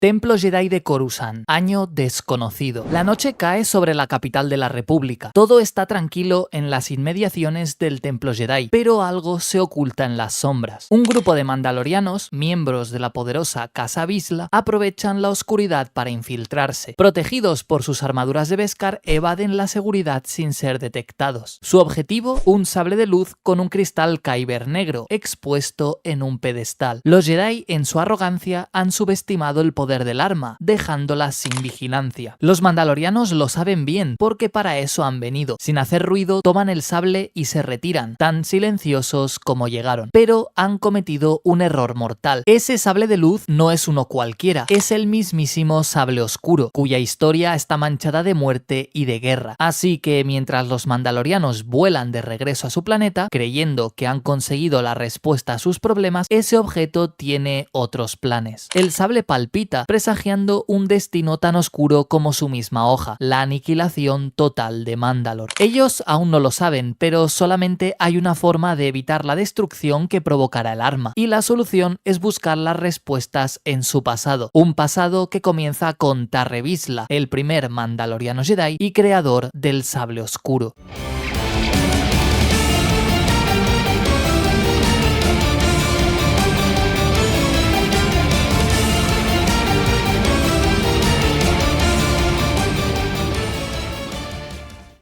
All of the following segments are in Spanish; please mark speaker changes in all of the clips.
Speaker 1: Templo Jedi de Coruscant, año desconocido. La noche cae sobre la capital de la República. Todo está tranquilo en las inmediaciones del Templo Jedi, pero algo se oculta en las sombras. Un grupo de mandalorianos, miembros de la poderosa Casa Vizsla, aprovechan la oscuridad para infiltrarse. Protegidos por sus armaduras de Beskar, evaden la seguridad sin ser detectados. Su objetivo, un sable de luz con un cristal Kyber negro, expuesto en un pedestal. Los Jedi, en su arrogancia, han subestimado el poder del arma, dejándola sin vigilancia. Los mandalorianos lo saben bien, porque para eso han venido. Sin hacer ruido, toman el sable y se retiran, tan silenciosos como llegaron. Pero han cometido un error mortal. Ese sable de luz no es uno cualquiera, es el mismísimo sable oscuro, cuya historia está manchada de muerte y de guerra. Así que mientras los mandalorianos vuelan de regreso a su planeta, creyendo que han conseguido la respuesta a sus problemas, ese objeto tiene otros planes. El sable palpita, presagiando un destino tan oscuro como su misma hoja, la aniquilación total de Mandalore. Ellos aún no lo saben, pero solamente hay una forma de evitar la destrucción que provocará el arma, y la solución es buscar las respuestas en su pasado, un pasado que comienza con Tarre Vizsla, el primer mandaloriano Jedi y creador del sable oscuro.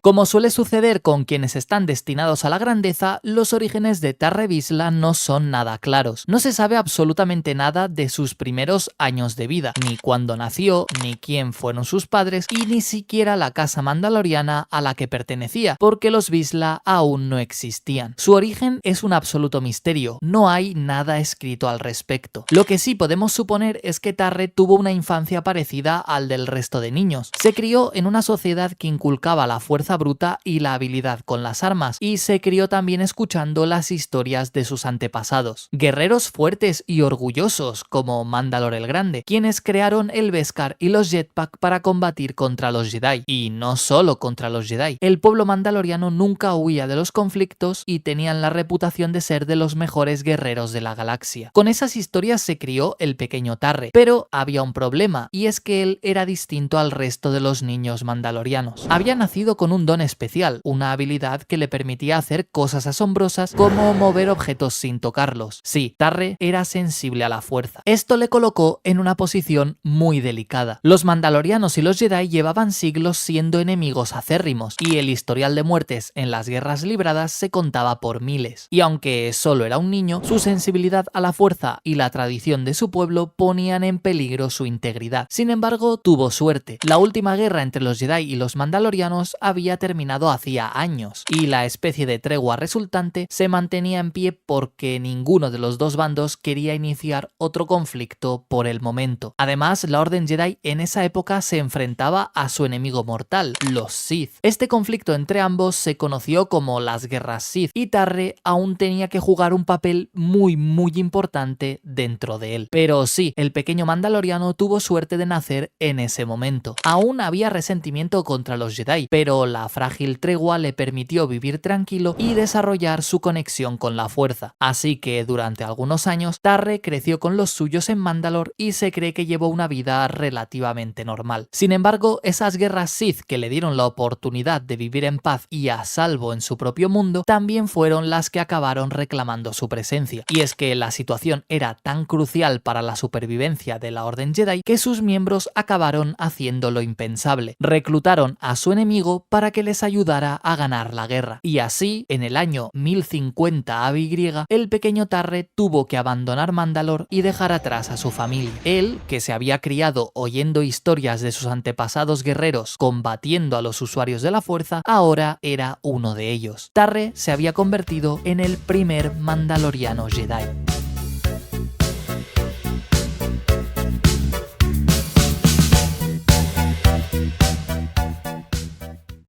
Speaker 1: Como suele suceder con quienes están destinados a la grandeza, los orígenes de Tarre Vizsla no son nada claros. No se sabe absolutamente nada de sus primeros años de vida, ni cuándo nació, ni quién fueron sus padres, y ni siquiera la casa mandaloriana a la que pertenecía, porque los Vizsla aún no existían. Su origen es un absoluto misterio, no hay nada escrito al respecto. Lo que sí podemos suponer es que Tarre tuvo una infancia parecida al del resto de niños. Se crió en una sociedad que inculcaba la fuerza bruta y la habilidad con las armas, y se crió también escuchando las historias de sus antepasados. Guerreros fuertes y orgullosos como Mandalore el Grande, quienes crearon el Beskar y los jetpack para combatir contra los Jedi. Y no solo contra los Jedi. El pueblo mandaloriano nunca huía de los conflictos y tenían la reputación de ser de los mejores guerreros de la galaxia. Con esas historias se crió el pequeño Tarre, pero había un problema, y es que él era distinto al resto de los niños mandalorianos. Había nacido con un don especial, una habilidad que le permitía hacer cosas asombrosas como mover objetos sin tocarlos. Sí, Tarre era sensible a la fuerza. Esto le colocó en una posición muy delicada. Los mandalorianos y los Jedi llevaban siglos siendo enemigos acérrimos, y el historial de muertes en las guerras libradas se contaba por miles. Y aunque solo era un niño, su sensibilidad a la fuerza y la tradición de su pueblo ponían en peligro su integridad. Sin embargo, tuvo suerte. La última guerra entre los Jedi y los mandalorianos había terminado hacía años, y la especie de tregua resultante se mantenía en pie porque ninguno de los dos bandos quería iniciar otro conflicto por el momento. Además, la Orden Jedi en esa época se enfrentaba a su enemigo mortal, los Sith. Este conflicto entre ambos se conoció como las Guerras Sith, y Tarre aún tenía que jugar un papel muy importante dentro de él. Pero sí, el pequeño mandaloriano tuvo suerte de nacer en ese momento. Aún había resentimiento contra los Jedi, pero la frágil tregua le permitió vivir tranquilo y desarrollar su conexión con la fuerza. Así que durante algunos años, Tarre creció con los suyos en Mandalore y se cree que llevó una vida relativamente normal. Sin embargo, esas guerras Sith que le dieron la oportunidad de vivir en paz y a salvo en su propio mundo, también fueron las que acabaron reclamando su presencia. Y es que la situación era tan crucial para la supervivencia de la Orden Jedi que sus miembros acabaron haciendo lo impensable. Reclutaron a su enemigo para que les ayudara a ganar la guerra. Y así, en el año 1050 AY, el pequeño Tarre tuvo que abandonar Mandalore y dejar atrás a su familia. Él, que se había criado oyendo historias de sus antepasados guerreros combatiendo a los usuarios de la fuerza, ahora era uno de ellos. Tarre se había convertido en el primer mandaloriano Jedi.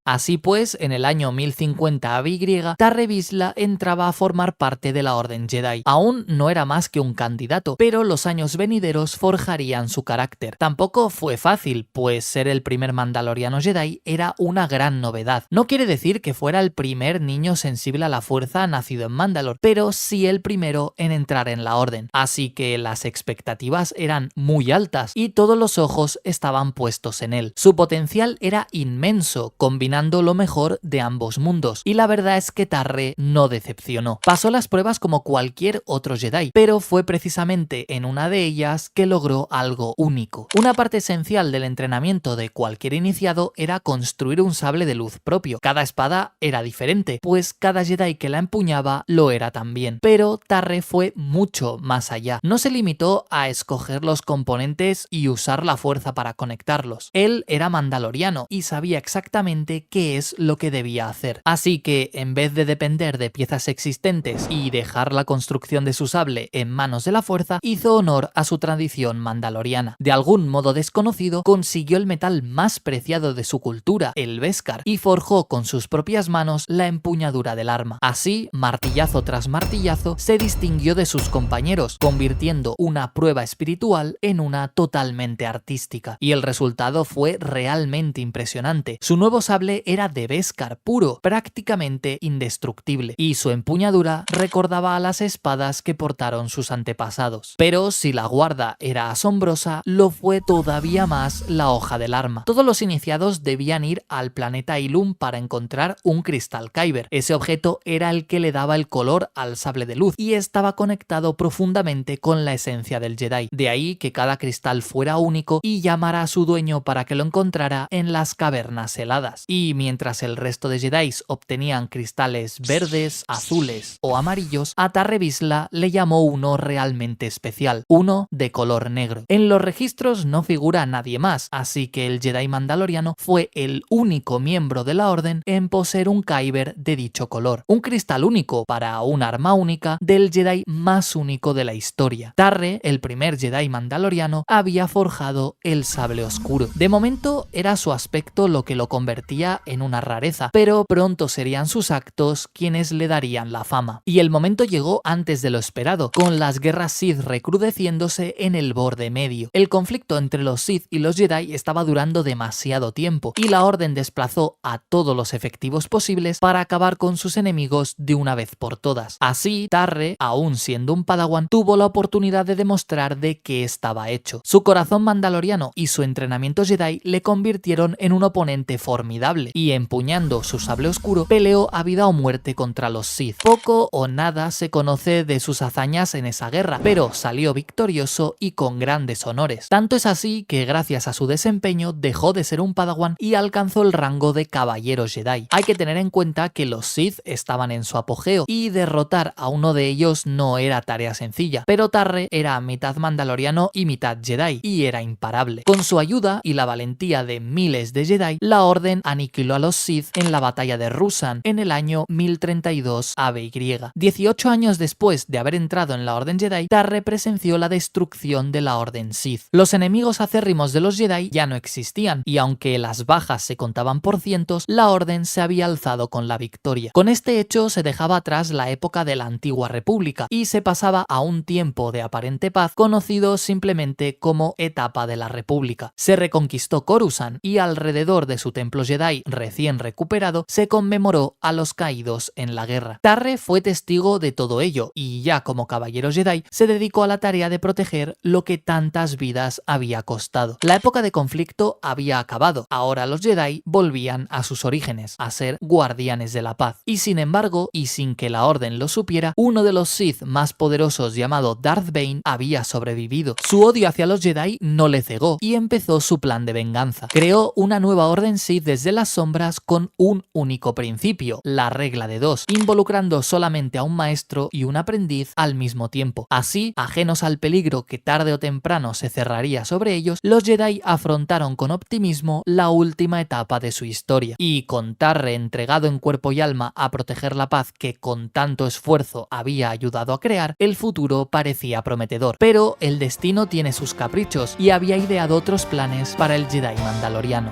Speaker 1: Así pues, en el año 1050 ABY, Tarre Vizsla entraba a formar parte de la Orden Jedi. Aún no era más que un candidato, pero los años venideros forjarían su carácter. Tampoco fue fácil, pues ser el primer mandaloriano Jedi era una gran novedad. No quiere decir que fuera el primer niño sensible a la fuerza nacido en Mandalore, pero sí el primero en entrar en la Orden. Así que las expectativas eran muy altas y todos los ojos estaban puestos en él. Su potencial era inmenso, combinando lo mejor de ambos mundos, y la verdad es que Tarre no decepcionó. Pasó las pruebas como cualquier otro Jedi, pero fue precisamente en una de ellas que logró algo único. Una parte esencial del entrenamiento de cualquier iniciado era construir un sable de luz propio. Cada espada era diferente, pues cada Jedi que la empuñaba lo era también. Pero Tarre fue mucho más allá. No se limitó a escoger los componentes y usar la fuerza para conectarlos. Él era mandaloriano y sabía exactamente qué es lo que debía hacer. Así que, en vez de depender de piezas existentes y dejar la construcción de su sable en manos de la fuerza, hizo honor a su tradición mandaloriana. De algún modo desconocido, consiguió el metal más preciado de su cultura, el Beskar, y forjó con sus propias manos la empuñadura del arma. Así, martillazo tras martillazo, se distinguió de sus compañeros, convirtiendo una prueba espiritual en una totalmente artística. Y el resultado fue realmente impresionante. Su nuevo sable era de Beskar puro, prácticamente indestructible, y su empuñadura recordaba a las espadas que portaron sus antepasados. Pero si la guarda era asombrosa, lo fue todavía más la hoja del arma. Todos los iniciados debían ir al planeta Ilum para encontrar un cristal Kyber. Ese objeto era el que le daba el color al sable de luz y estaba conectado profundamente con la esencia del Jedi. De ahí que cada cristal fuera único y llamara a su dueño para que lo encontrara en las cavernas heladas. Y mientras el resto de Jedis obtenían cristales verdes, azules o amarillos, a Tarre Vizsla le llamó uno realmente especial, uno de color negro. En los registros no figura nadie más, así que el Jedi mandaloriano fue el único miembro de la Orden en poseer un Kyber de dicho color. Un cristal único para un arma única del Jedi más único de la historia. Tarre, el primer Jedi mandaloriano, había forjado el sable oscuro. De momento era su aspecto lo que lo convertía en una rareza, pero pronto serían sus actos quienes le darían la fama. Y el momento llegó antes de lo esperado, con las guerras Sith recrudeciéndose en el borde medio. El conflicto entre los Sith y los Jedi estaba durando demasiado tiempo, y la Orden desplazó a todos los efectivos posibles para acabar con sus enemigos de una vez por todas. Así, Tarre, aún siendo un Padawan, tuvo la oportunidad de demostrar de qué estaba hecho. Su corazón mandaloriano y su entrenamiento Jedi le convirtieron en un oponente formidable, y empuñando su sable oscuro, peleó a vida o muerte contra los Sith. Poco o nada se conoce de sus hazañas en esa guerra, pero salió victorioso y con grandes honores. Tanto es así que gracias a su desempeño dejó de ser un Padawan y alcanzó el rango de caballero Jedi. Hay que tener en cuenta que los Sith estaban en su apogeo y derrotar a uno de ellos no era tarea sencilla, pero Tarre era mitad mandaloriano y mitad Jedi, y era imparable. Con su ayuda y la valentía de miles de Jedi, la Orden aniquiló a los Sith en la batalla de Ruusan en el año 1032 ABY. 18 años después de haber entrado en la Orden Jedi, Tarre presenció la destrucción de la Orden Sith. Los enemigos acérrimos de los Jedi ya no existían, y aunque las bajas se contaban por cientos, la Orden se había alzado con la victoria. Con este hecho se dejaba atrás la época de la Antigua República y se pasaba a un tiempo de aparente paz conocido simplemente como Etapa de la República. Se reconquistó Coruscant y alrededor de su templo Jedi recién recuperado se conmemoró a los caídos en la guerra. Tarre fue testigo de todo ello y ya como caballero Jedi se dedicó a la tarea de proteger lo que tantas vidas había costado. La época de conflicto había acabado, ahora los Jedi volvían a sus orígenes, a ser guardianes de la paz. Y sin embargo, y sin que la Orden lo supiera, uno de los Sith más poderosos llamado Darth Bane había sobrevivido. Su odio hacia los Jedi no le cegó y empezó su plan de venganza. Creó una nueva Orden Sith desde las sombras con un único principio, la regla de dos, involucrando solamente a un maestro y un aprendiz al mismo tiempo. Así, ajenos al peligro que tarde o temprano se cerraría sobre ellos, los Jedi afrontaron con optimismo la última etapa de su historia. Y con Tarre entregado en cuerpo y alma a proteger la paz que con tanto esfuerzo había ayudado a crear, el futuro parecía prometedor. Pero el destino tiene sus caprichos y había ideado otros planes para el Jedi mandaloriano.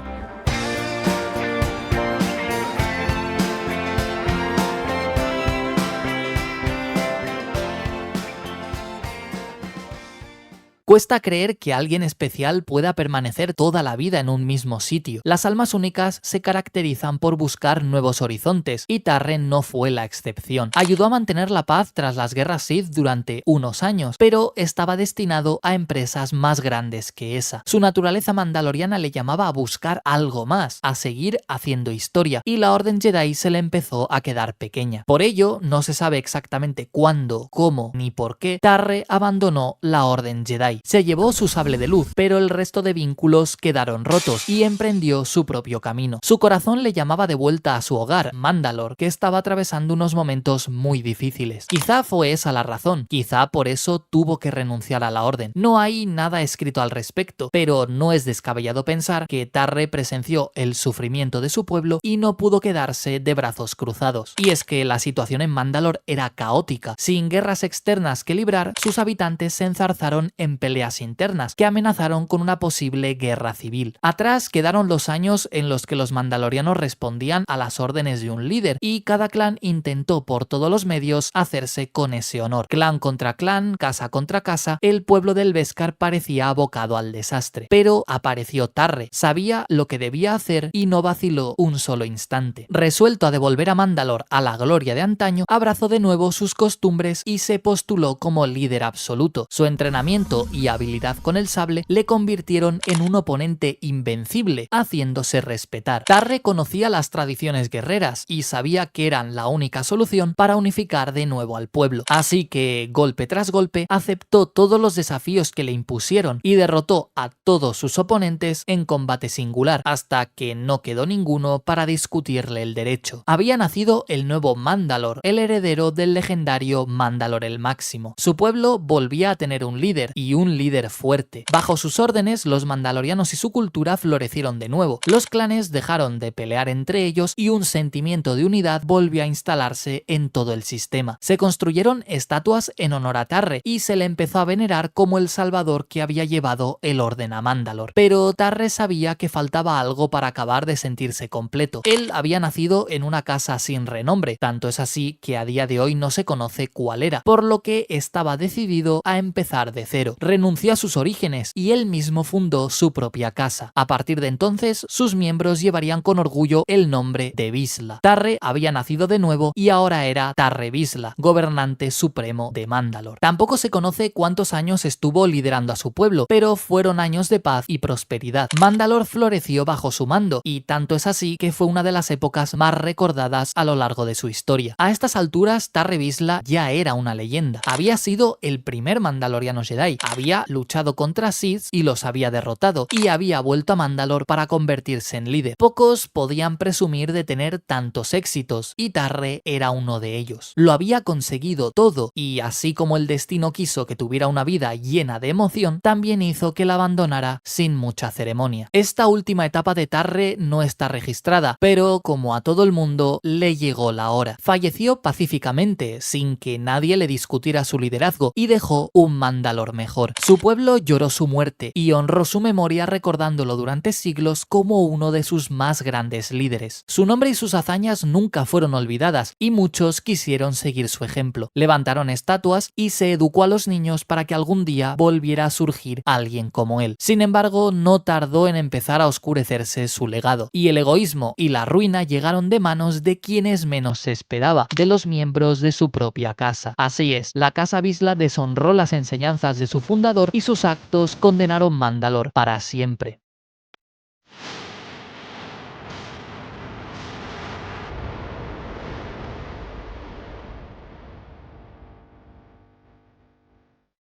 Speaker 1: Cuesta creer que alguien especial pueda permanecer toda la vida en un mismo sitio. Las almas únicas se caracterizan por buscar nuevos horizontes, y Tarre no fue la excepción. Ayudó a mantener la paz tras las guerras Sith durante unos años, pero estaba destinado a empresas más grandes que esa. Su naturaleza mandaloriana le llamaba a buscar algo más, a seguir haciendo historia, y la Orden Jedi se le empezó a quedar pequeña. Por ello, no se sabe exactamente cuándo, cómo ni por qué Tarre abandonó la Orden Jedi. Se llevó su sable de luz, pero el resto de vínculos quedaron rotos y emprendió su propio camino. Su corazón le llamaba de vuelta a su hogar, Mandalore, que estaba atravesando unos momentos muy difíciles. Quizá fue esa la razón, quizá por eso tuvo que renunciar a la Orden. No hay nada escrito al respecto, pero no es descabellado pensar que Tarre presenció el sufrimiento de su pueblo y no pudo quedarse de brazos cruzados. Y es que la situación en Mandalore era caótica. Sin guerras externas que librar, sus habitantes se enzarzaron en peleas internas que amenazaron con una posible guerra civil. Atrás quedaron los años en los que los mandalorianos respondían a las órdenes de un líder, y cada clan intentó por todos los medios hacerse con ese honor. Clan contra clan, casa contra casa, el pueblo del Beskar parecía abocado al desastre. Pero apareció Tarre, sabía lo que debía hacer y no vaciló un solo instante. Resuelto a devolver a Mandalore a la gloria de antaño, abrazó de nuevo sus costumbres y se postuló como líder absoluto. Su entrenamiento y habilidad con el sable le convirtieron en un oponente invencible, haciéndose respetar. Tarre conocía las tradiciones guerreras y sabía que eran la única solución para unificar de nuevo al pueblo. Así que, golpe tras golpe, aceptó todos los desafíos que le impusieron y derrotó a todos sus oponentes en combate singular, hasta que no quedó ninguno para discutirle el derecho. Había nacido el nuevo Mandalore, el heredero del legendario Mandalore el Máximo. Su pueblo volvía a tener un líder, y un líder fuerte. Bajo sus órdenes, los mandalorianos y su cultura florecieron de nuevo. Los clanes dejaron de pelear entre ellos y un sentimiento de unidad volvió a instalarse en todo el sistema. Se construyeron estatuas en honor a Tarre y se le empezó a venerar como el salvador que había llevado el orden a Mandalore. Pero Tarre sabía que faltaba algo para acabar de sentirse completo. Él había nacido en una casa sin renombre, tanto es así que a día de hoy no se conoce cuál era, por lo que estaba decidido a empezar de cero. Renunció a sus orígenes y él mismo fundó su propia casa. A partir de entonces, sus miembros llevarían con orgullo el nombre de Vizsla. Tarre había nacido de nuevo y ahora era Tarre Vizsla, gobernante supremo de Mandalore. Tampoco se conoce cuántos años estuvo liderando a su pueblo, pero fueron años de paz y prosperidad. Mandalore floreció bajo su mando, y tanto es así que fue una de las épocas más recordadas a lo largo de su historia. A estas alturas, Tarre Vizsla ya era una leyenda. Había sido el primer mandaloriano Jedi, había luchado contra Sith y los había derrotado, y había vuelto a Mandalore para convertirse en líder. Pocos podían presumir de tener tantos éxitos, y Tarre era uno de ellos. Lo había conseguido todo, y así como el destino quiso que tuviera una vida llena de emoción, también hizo que la abandonara sin mucha ceremonia. Esta última etapa de Tarre no está registrada, pero como a todo el mundo, le llegó la hora. Falleció pacíficamente, sin que nadie le discutiera su liderazgo, y dejó un Mandalore mejor. Su pueblo lloró su muerte y honró su memoria recordándolo durante siglos como uno de sus más grandes líderes. Su nombre y sus hazañas nunca fueron olvidadas, y muchos quisieron seguir su ejemplo. Levantaron estatuas y se educó a los niños para que algún día volviera a surgir alguien como él. Sin embargo, no tardó en empezar a oscurecerse su legado, y el egoísmo y la ruina llegaron de manos de quienes menos se esperaba, de los miembros de su propia casa. Así es, la casa Vizsla deshonró las enseñanzas de su fundador y sus actos condenaron Mandalore para siempre.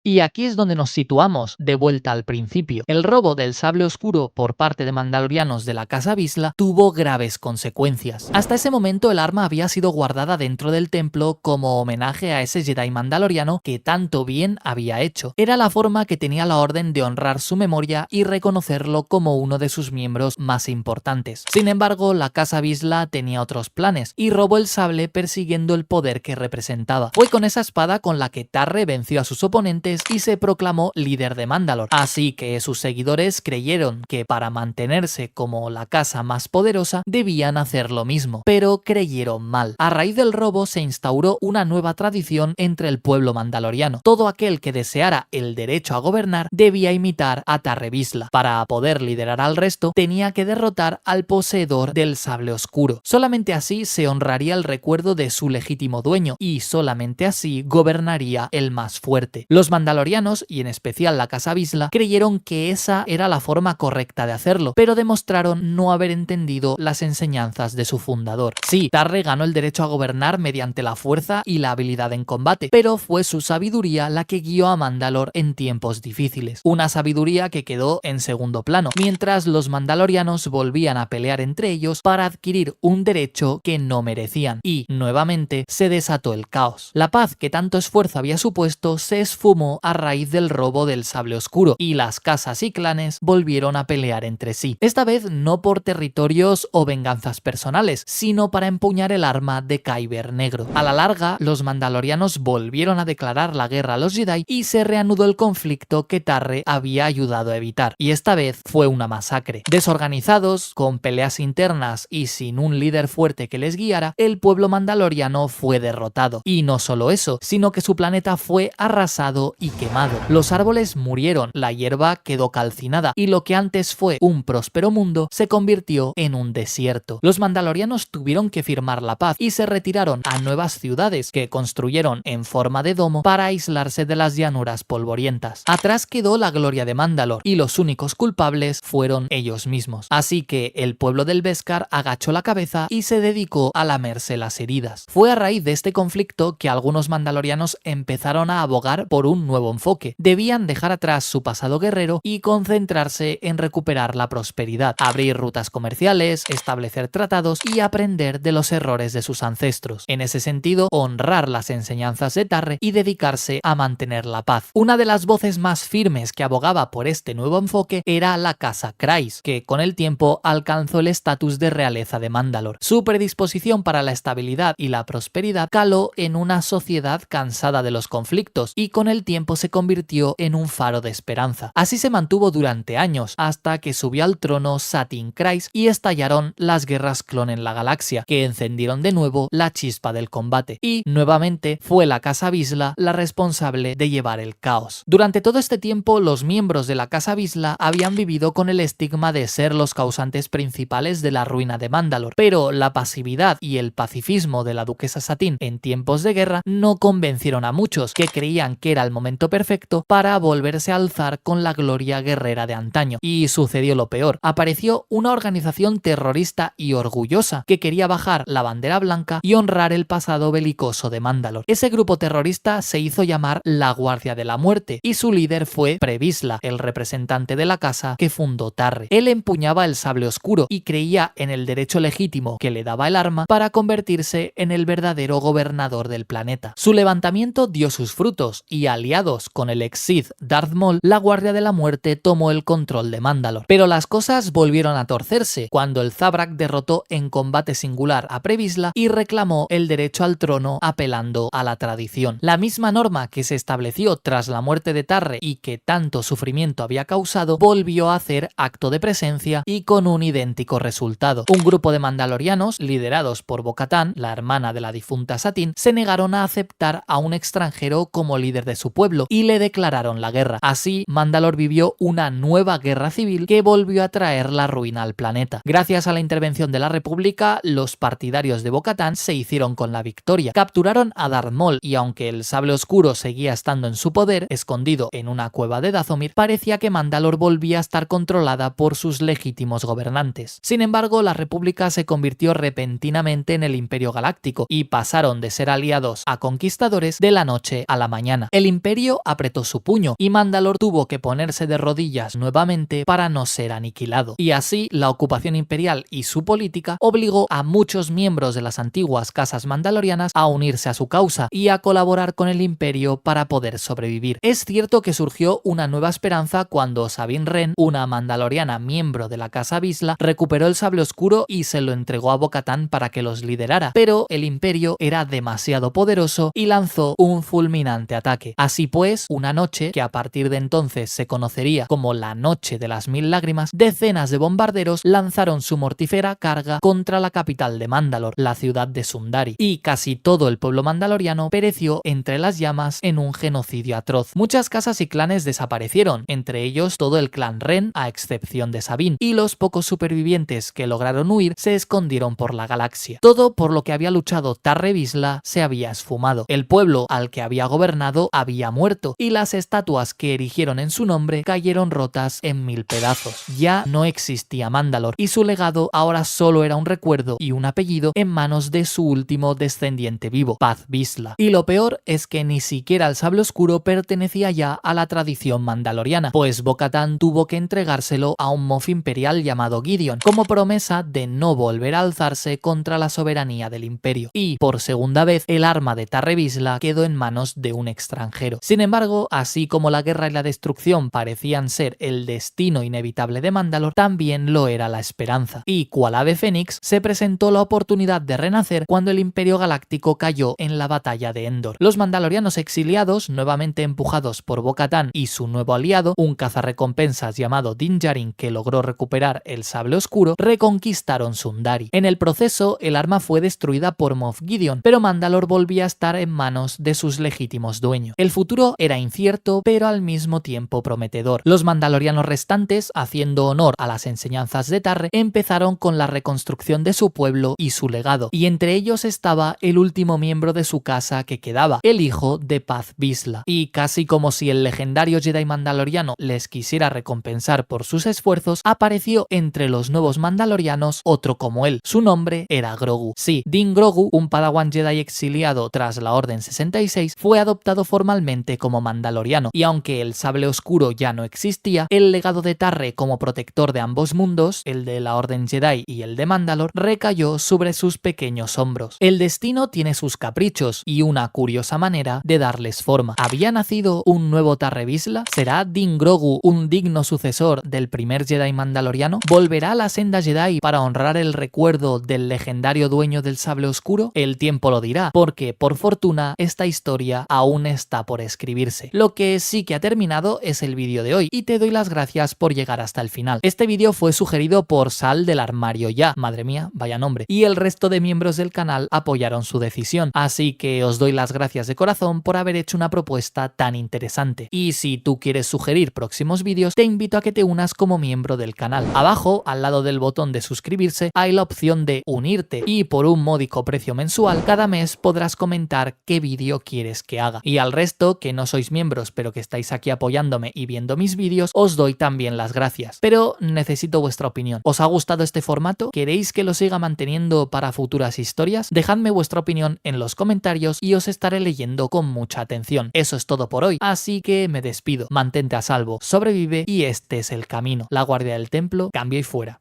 Speaker 1: Y aquí es donde nos situamos, de vuelta al principio. El robo del sable oscuro por parte de mandalorianos de la casa Vizsla tuvo graves consecuencias. Hasta ese momento el arma había sido guardada dentro del templo como homenaje a ese Jedi mandaloriano que tanto bien había hecho. Era la forma que tenía la orden de honrar su memoria y reconocerlo como uno de sus miembros más importantes. Sin embargo, la casa Vizsla tenía otros planes y robó el sable persiguiendo el poder que representaba. Fue con esa espada con la que Tarre venció a sus oponentes combates y se proclamó líder de Mandalor, así que sus seguidores creyeron que para mantenerse como la casa más poderosa debían hacer lo mismo, pero creyeron mal. A raíz del robo se instauró una nueva tradición entre el pueblo mandaloriano. Todo aquel que deseara el derecho a gobernar debía imitar a Tarre Vizsla. Para poder liderar al resto tenía que derrotar al poseedor del sable oscuro. Solamente así se honraría el recuerdo de su legítimo dueño y solamente así gobernaría el más fuerte. Los mandalorianos, y en especial la casa Vizsla, creyeron que esa era la forma correcta de hacerlo, pero demostraron no haber entendido las enseñanzas de su fundador. Sí, Tarre ganó el derecho a gobernar mediante la fuerza y la habilidad en combate, pero fue su sabiduría la que guió a Mandalor en tiempos difíciles. Una sabiduría que quedó en segundo plano, mientras los mandalorianos volvían a pelear entre ellos para adquirir un derecho que no merecían, y nuevamente se desató el caos. La paz que tanto esfuerzo había supuesto se esfumó a raíz del robo del sable oscuro, y las casas y clanes volvieron a pelear entre sí. Esta vez no por territorios o venganzas personales, sino para empuñar el arma de Kyber Negro. A la larga, los mandalorianos volvieron a declarar la guerra a los Jedi y se reanudó el conflicto que Tarre había ayudado a evitar, y esta vez fue una masacre. Desorganizados, con peleas internas y sin un líder fuerte que les guiara, el pueblo mandaloriano fue derrotado. Y no solo eso, sino que su planeta fue arrasado y quemado. Los árboles murieron, la hierba quedó calcinada y lo que antes fue un próspero mundo se convirtió en un desierto. Los mandalorianos tuvieron que firmar la paz y se retiraron a nuevas ciudades que construyeron en forma de domo para aislarse de las llanuras polvorientas. Atrás quedó la gloria de Mandalor y los únicos culpables fueron ellos mismos. Así que el pueblo del Beskar agachó la cabeza y se dedicó a lamerse las heridas. Fue a raíz de este conflicto que algunos mandalorianos empezaron a abogar por un nuevo enfoque. Debían dejar atrás su pasado guerrero y concentrarse en recuperar la prosperidad, abrir rutas comerciales, establecer tratados y aprender de los errores de sus ancestros. En ese sentido, honrar las enseñanzas de Tarre y dedicarse a mantener la paz. Una de las voces más firmes que abogaba por este nuevo enfoque era la casa Kryze, que con el tiempo alcanzó el estatus de realeza de Mandalor. Su predisposición para la estabilidad y la prosperidad caló en una sociedad cansada de los conflictos y con el tiempo se convirtió en un faro de esperanza. Así se mantuvo durante años, hasta que subió al trono Satin Kryze y estallaron las guerras clon en la galaxia, que encendieron de nuevo la chispa del combate, y nuevamente fue la casa Vizsla la responsable de llevar el caos. Durante todo este tiempo, los miembros de la casa Vizsla habían vivido con el estigma de ser los causantes principales de la ruina de Mandalor, pero la pasividad y el pacifismo de la duquesa Satine en tiempos de guerra no convencieron a muchos, que creían que era el momento perfecto para volverse a alzar con la gloria guerrera de antaño. Y sucedió lo peor. Apareció una organización terrorista y orgullosa que quería bajar la bandera blanca y honrar el pasado belicoso de Mandalor. Ese grupo terrorista se hizo llamar la Guardia de la Muerte y su líder fue Pre Vizsla, el representante de la casa que fundó Tarre. Él empuñaba el sable oscuro y creía en el derecho legítimo que le daba el arma para convertirse en el verdadero gobernador del planeta. Su levantamiento dio sus frutos y, aliados con el ex Sith Darth Maul, la Guardia de la Muerte tomó el control de Mandalor. Pero las cosas volvieron a torcerse cuando el Zabrak derrotó en combate singular a Pre Vizsla y reclamó el derecho al trono apelando a la tradición. La misma norma que se estableció tras la muerte de Tarre y que tanto sufrimiento había causado volvió a hacer acto de presencia y con un idéntico resultado. Un grupo de mandalorianos, liderados por Bo-Katan, la hermana de la difunta Satine, se negaron a aceptar a un extranjero como líder de su pueblo y le declararon la guerra. Así, Mandalor vivió una nueva guerra civil que volvió a traer la ruina al planeta. Gracias a la intervención de la República, los partidarios de Bo-Katan se hicieron con la victoria. Capturaron a Darth Maul y aunque el sable oscuro seguía estando en su poder, escondido en una cueva de Dathomir, parecía que Mandalor volvía a estar controlada por sus legítimos gobernantes. Sin embargo, la República se convirtió repentinamente en el Imperio Galáctico y pasaron de ser aliados a conquistadores de la noche a la mañana. El Imperio apretó su puño y Mandalor tuvo que ponerse de rodillas nuevamente para no ser aniquilado. Y así, la ocupación imperial y su política obligó a muchos miembros de las antiguas casas mandalorianas a unirse a su causa y a colaborar con el Imperio para poder sobrevivir. Es cierto que surgió una nueva esperanza cuando Sabine Wren, una mandaloriana miembro de la casa Vizsla, recuperó el sable oscuro y se lo entregó a Bo-Katan para que los liderara, pero el Imperio era demasiado poderoso y lanzó un fulminante ataque. Así Así pues, una noche, que a partir de entonces se conocería como la Noche de las Mil Lágrimas, decenas de bombarderos lanzaron su mortífera carga contra la capital de Mandalor, la ciudad de Sundari, y casi todo el pueblo mandaloriano pereció entre las llamas en un genocidio atroz. Muchas casas y clanes desaparecieron, entre ellos todo el clan Ren, a excepción de Sabine, y los pocos supervivientes que lograron huir se escondieron por la galaxia. Todo por lo que había luchado Tarre Vizsla se había esfumado. El pueblo al que había gobernado había muerto, y las estatuas que erigieron en su nombre cayeron rotas en 1000 pedazos. Ya no existía Mandalor, y su legado ahora solo era un recuerdo y un apellido en manos de su último descendiente vivo, Paz Vizsla. Y lo peor es que ni siquiera el sable oscuro pertenecía ya a la tradición mandaloriana, pues Bo-Katan tuvo que entregárselo a un Moff imperial llamado Gideon, como promesa de no volver a alzarse contra la soberanía del imperio. Y, por segunda vez, el arma de Tarre Vizsla quedó en manos de un extranjero. Sin embargo, así como la guerra y la destrucción parecían ser el destino inevitable de Mandalor, también lo era la esperanza. Y, cual ave fénix, se presentó la oportunidad de renacer cuando el Imperio Galáctico cayó en la batalla de Endor. Los mandalorianos exiliados, nuevamente empujados por Bo-Katan y su nuevo aliado, un cazarrecompensas llamado Din Djarin que logró recuperar el sable oscuro, reconquistaron Sundari. En el proceso, el arma fue destruida por Moff Gideon, pero Mandalor volvía a estar en manos de sus legítimos dueños. El futuro era incierto, pero al mismo tiempo prometedor. Los mandalorianos restantes, haciendo honor a las enseñanzas de Tarre, empezaron con la reconstrucción de su pueblo y su legado, y entre ellos estaba el último miembro de su casa que quedaba, el hijo de Paz Vizsla. Y casi como si el legendario Jedi mandaloriano les quisiera recompensar por sus esfuerzos, apareció entre los nuevos mandalorianos otro como él. Su nombre era Grogu. Sí, Din Grogu, un padawan Jedi exiliado tras la Orden 66, fue adoptado formalmente como mandaloriano, y aunque el sable oscuro ya no existía, el legado de Tarre como protector de ambos mundos, el de la Orden Jedi y el de Mandalor, recayó sobre sus pequeños hombros. El destino tiene sus caprichos y una curiosa manera de darles forma. ¿Había nacido un nuevo Tarre Vizsla? ¿Será Din Grogu un digno sucesor del primer Jedi mandaloriano? ¿Volverá a la senda Jedi para honrar el recuerdo del legendario dueño del sable oscuro? El tiempo lo dirá, porque por fortuna esta historia aún está por escribirse. Lo que sí que ha terminado es el vídeo de hoy, y te doy las gracias por llegar hasta el final. Este vídeo fue sugerido por Sal del Armario Ya, madre mía, vaya nombre, y el resto de miembros del canal apoyaron su decisión, así que os doy las gracias de corazón por haber hecho una propuesta tan interesante. Y si tú quieres sugerir próximos vídeos, te invito a que te unas como miembro del canal. Abajo, al lado del botón de suscribirse, hay la opción de unirte, y por un módico precio mensual, cada mes podrás comentar qué vídeo quieres que haga. Y al resto, que no sois miembros pero que estáis aquí apoyándome y viendo mis vídeos, os doy también las gracias. Pero necesito vuestra opinión. ¿Os ha gustado este formato? ¿Queréis que lo siga manteniendo para futuras historias? Dejadme vuestra opinión en los comentarios y os estaré leyendo con mucha atención. Eso es todo por hoy, así que me despido. Mantente a salvo, sobrevive y este es el camino. La guardia del templo, cambio y fuera.